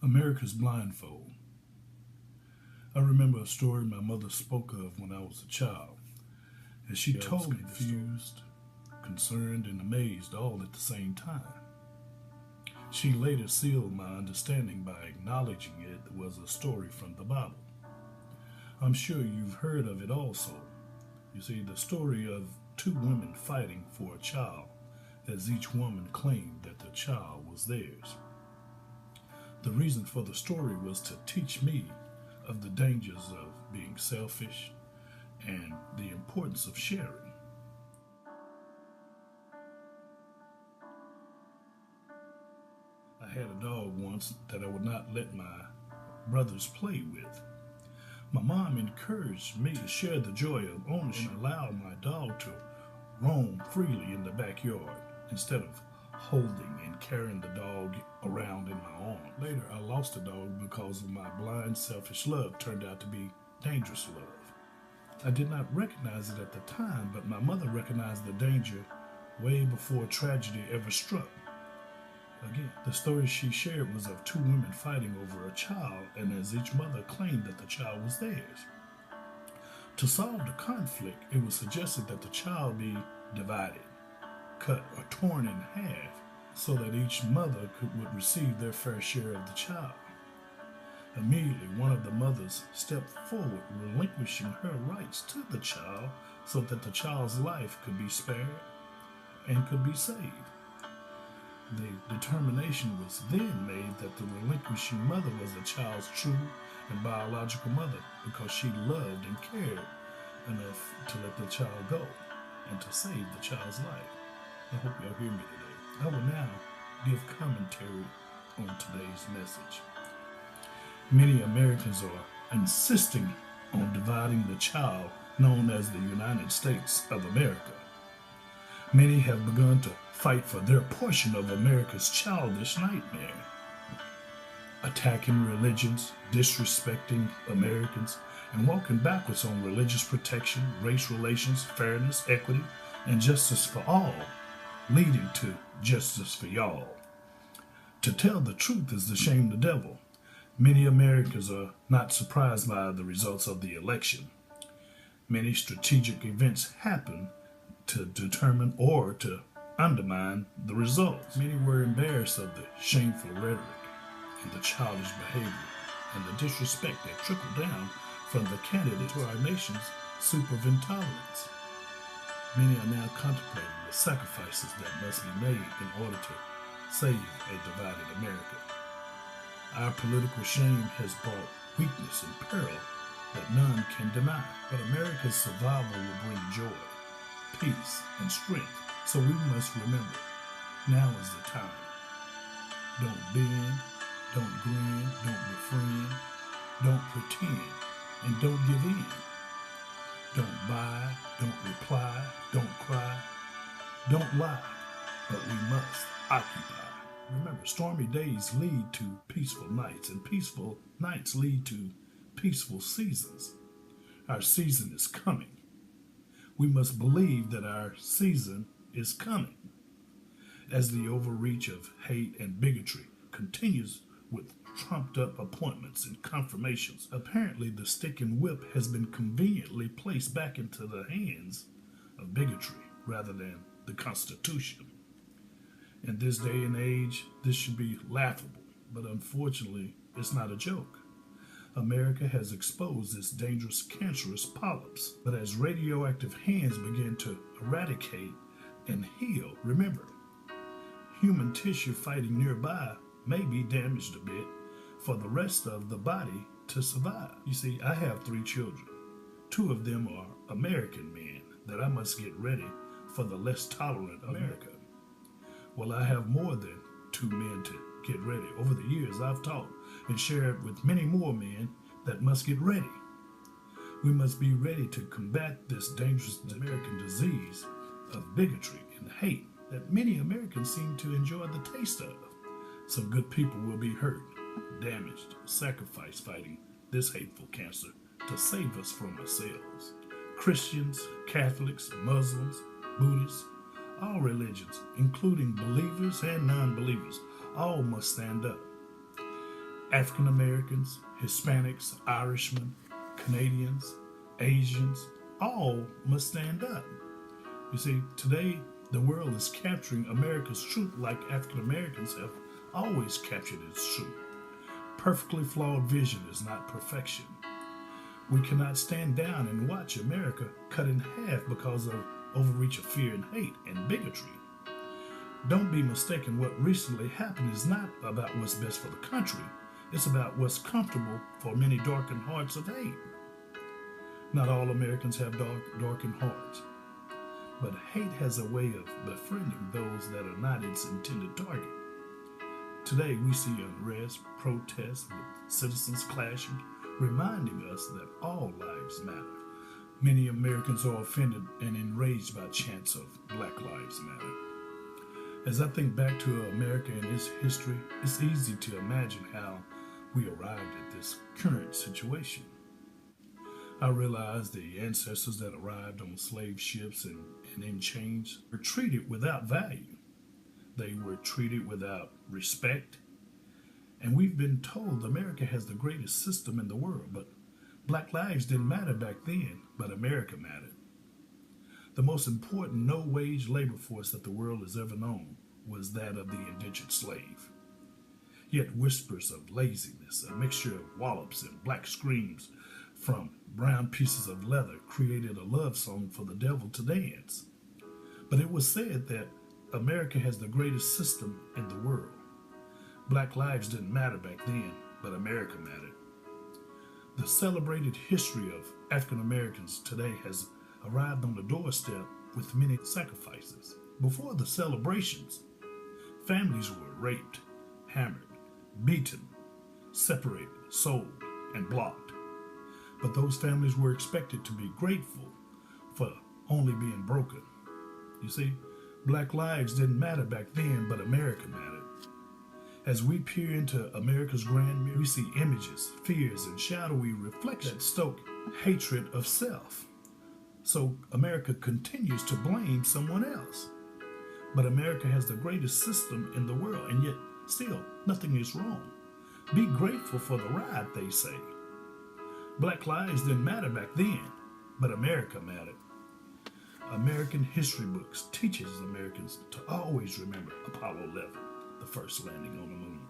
America's Blindfold. I remember a story my mother spoke of when I was a child, as she told me confused, concerned, and amazed all at the same time. She later sealed my understanding by acknowledging it was a story from the Bible. I'm sure you've heard of it also. You see, the story of two women fighting for a child, as each woman claimed that the child was theirs. The reason for the story was to teach me of the dangers of being selfish and the importance of sharing. I had a dog once that I would not let my brothers play with. My mom encouraged me to share the joy of ownership and allow my dog to roam freely in the backyard instead of holding and carrying the dog around in my arm. Later, I lost the dog because of my blind, selfish love turned out to be dangerous love. I did not recognize it at the time, but my mother recognized the danger way before tragedy ever struck. Again, the story she shared was of two women fighting over a child, and as each mother claimed that the child was theirs. To solve the conflict, it was suggested that the child be divided, cut, or torn in half so that each mother would receive their fair share of the child. Immediately, one of the mothers stepped forward, relinquishing her rights to the child so that the child's life could be spared and could be saved. The determination was then made that the relinquishing mother was the child's true and biological mother because she loved and cared enough to let the child go and to save the child's life. I hope y'all hear me today. I will now give commentary on today's message. Many Americans are insisting on dividing the child known as the United States of America. Many have begun to fight for their portion of America's childish nightmare. Attacking religions, disrespecting Americans, and walking backwards on religious protection, race relations, fairness, equity, and justice for all, leading to justice for y'all. To tell the truth is to shame the devil. Many Americans are not surprised by the results of the election. Many strategic events happen to determine or to undermine the results. Many were embarrassed of the shameful rhetoric and the childish behavior and the disrespect that trickled down from the candidate to our nation's soup of intolerance. Many are now contemplating the sacrifices that must be made in order to save a divided America. Our political shame has brought weakness and peril that none can deny, but America's survival will bring joy, peace, and strength. So we must remember, now is the time. Don't bend, don't grin, don't befriend, don't pretend, and don't give in. Don't buy, don't reply, don't cry, don't lie, but we must occupy. Remember, stormy days lead to peaceful nights, and peaceful nights lead to peaceful seasons. Our season is coming. We must believe that our season is coming. As the overreach of hate and bigotry continues with trumped up appointments and confirmations, apparently the stick and whip has been conveniently placed back into the hands of bigotry rather than the Constitution. In this day and age, this should be laughable, but unfortunately, it's not a joke. America has exposed this dangerous cancerous polyps, but as radioactive hands begin to eradicate and heal, remember, human tissue fighting nearby may be damaged a bit for the rest of the body to survive. You see, I have 3 children. 2 of them are American men that I must get ready for the less tolerant America. Well, I have more than 2 men to get ready. Over the years, I've taught and shared with many more men that must get ready. We must be ready to combat this dangerous American disease of bigotry and hate that many Americans seem to enjoy the taste of. Some good people will be hurt, damaged, sacrificed fighting this hateful cancer to save us from ourselves. Christians, Catholics, Muslims, Buddhists, all religions, including believers and non-believers, all must stand up. African Americans, Hispanics, Irishmen, Canadians, Asians, all must stand up. You see, today the world is capturing America's truth like African Americans have always captured its truth. Perfectly flawed vision is not perfection. We cannot stand down and watch America cut in half because of overreach of fear and hate and bigotry. Don't be mistaken, what recently happened is not about what's best for the country. It's about what's comfortable for many darkened hearts of hate. Not all Americans have darkened hearts, but hate has a way of befriending those that are not its intended target. Today we see unrest, protests, with citizens clashing, reminding us that all lives matter. Many Americans are offended and enraged by chants of Black Lives Matter. As I think back to America and its history, it's easy to imagine how we arrived at this current situation. I realize the ancestors that arrived on slave ships and in chains were treated without value. They were treated without respect. And we've been told America has the greatest system in the world, but Black lives didn't matter back then, but America mattered. The most important no-wage labor force that the world has ever known was that of the indentured slave. Yet whispers of laziness, a mixture of wallops and black screams from brown pieces of leather created a love song for the devil to dance. But it was said that America has the greatest system in the world. Black lives didn't matter back then, but America mattered. The celebrated history of African Americans today has arrived on the doorstep with many sacrifices. Before the celebrations, families were raped, hammered, beaten, separated, sold, and blocked. But those families were expected to be grateful for only being broken. You see, Black lives didn't matter back then, but America mattered. As we peer into America's grand mirror, we see images, fears, and shadowy reflections that stoke hatred of self. So America continues to blame someone else. But America has the greatest system in the world, and yet still nothing is wrong. Be grateful for the ride, they say. Black lives didn't matter back then, but America mattered. American history books teaches Americans to always remember Apollo 11, the first landing on the moon.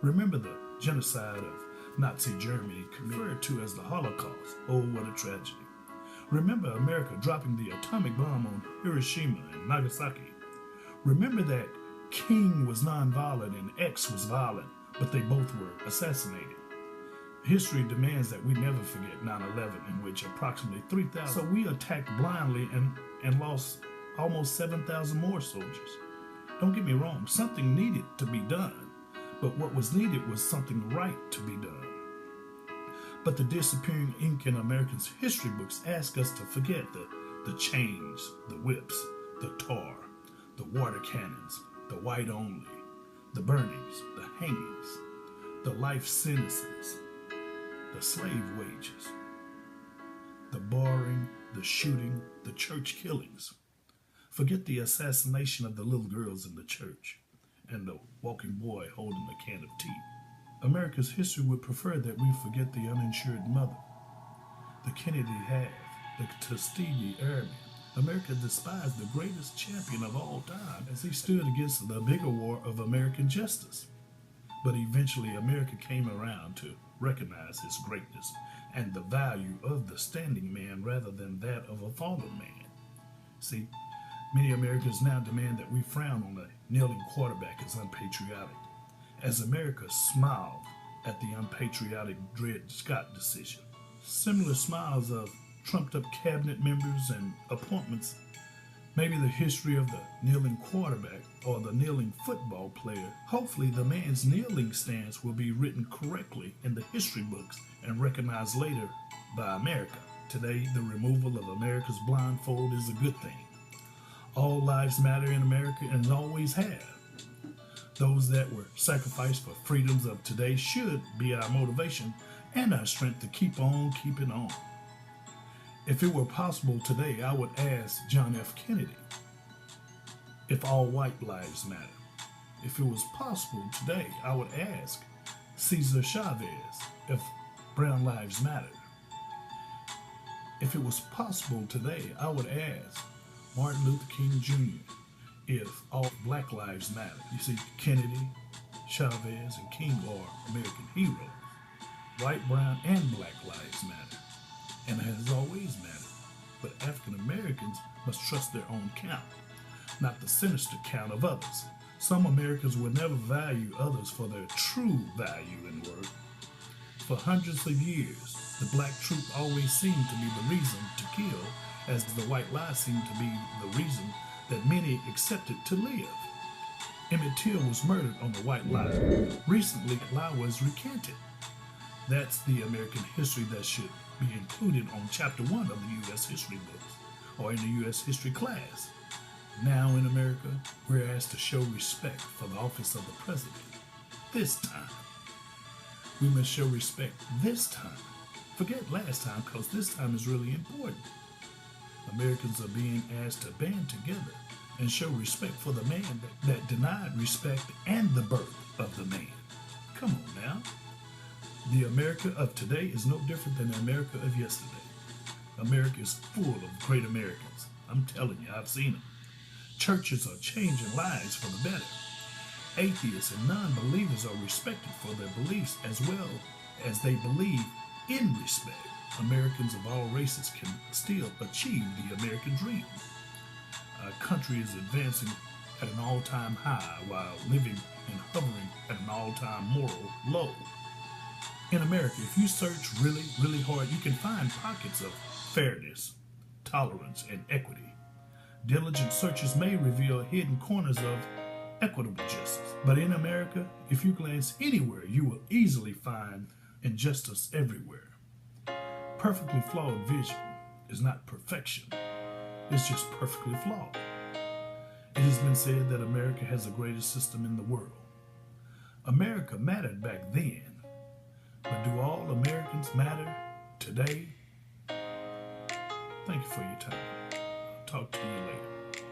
Remember the genocide of Nazi Germany, referred to as the Holocaust. Oh, what a tragedy. Remember America dropping the atomic bomb on Hiroshima and Nagasaki. Remember that King was nonviolent and X was violent, but they both were assassinated. History demands that we never forget 9/11, in which approximately 3,000. So we attacked blindly and lost almost 7,000 more soldiers. Don't get me wrong, something needed to be done, but what was needed was something right to be done. But the disappearing ink in Americans' history books ask us to forget the chains, the whips, the tar, the water cannons, the white only, the burnings, the hangings, the life sentences, the slave wages, the barring, the shooting, the church killings. Forget the assassination of the little girls in the church and the walking boy holding a can of tea. America's history would prefer that we forget the uninsured mother, the Kennedy half, the Tuskegee Airman. America despised the greatest champion of all time as he stood against the bigger war of American justice. But eventually America came around to recognize his greatness and the value of the standing man rather than that of a fallen man. See, many Americans now demand that we frown on a kneeling quarterback as unpatriotic, as America smiled at the unpatriotic Dred Scott decision. Similar smiles of trumped-up cabinet members and appointments, maybe the history of the kneeling quarterback or the kneeling football player. Hopefully the man's kneeling stance will be written correctly in the history books and recognized later by America. Today, the removal of America's blindfold is a good thing. All lives matter in America and always have. Those that were sacrificed for freedoms of today should be our motivation and our strength to keep on keeping on. If it were possible today, I would ask John F. Kennedy if all white lives matter. If it was possible today, I would ask Cesar Chavez, if brown lives mattered. If it was possible today, I would ask Martin Luther King Jr. if all black lives matter. You see, Kennedy, Chavez, and King are American heroes. White, brown, and black lives matter, and has always mattered. But African Americans must trust their own count, not the sinister count of others. Some Americans will never value others for their true value and worth. For hundreds of years, the black truth always seemed to be the reason to kill, as the white lie seemed to be the reason that many accepted to live. Emmett Till was murdered on the white lie. Recently, that lie was recanted. That's the American history that should be included on Chapter 1 of the U.S. history books, or in the U.S. history class. Now in America, we're asked to show respect for the office of the president. This time. We must show respect this time. Forget last time, because this time is really important. Americans are being asked to band together and show respect for the man that denied respect and the birth of the man. Come on now. The America of today is no different than the America of yesterday. America is full of great Americans. I'm telling you, I've seen them. Churches are changing lives for the better. Atheists and non-believers are respected for their beliefs as well as they believe in respect. Americans of all races can still achieve the American dream. Our country is advancing at an all-time high while living and hovering at an all-time moral low. In America, if you search really, really hard, you can find pockets of fairness, tolerance, and equity. Diligent searches may reveal hidden corners of equitable justice. But in America, if you glance anywhere, you will easily find injustice everywhere. Perfectly flawed vision is not perfection. It's just perfectly flawed. It has been said that America has the greatest system in the world. America mattered back then, but do all Americans matter today? Thank you for your time. I'll talk to you later.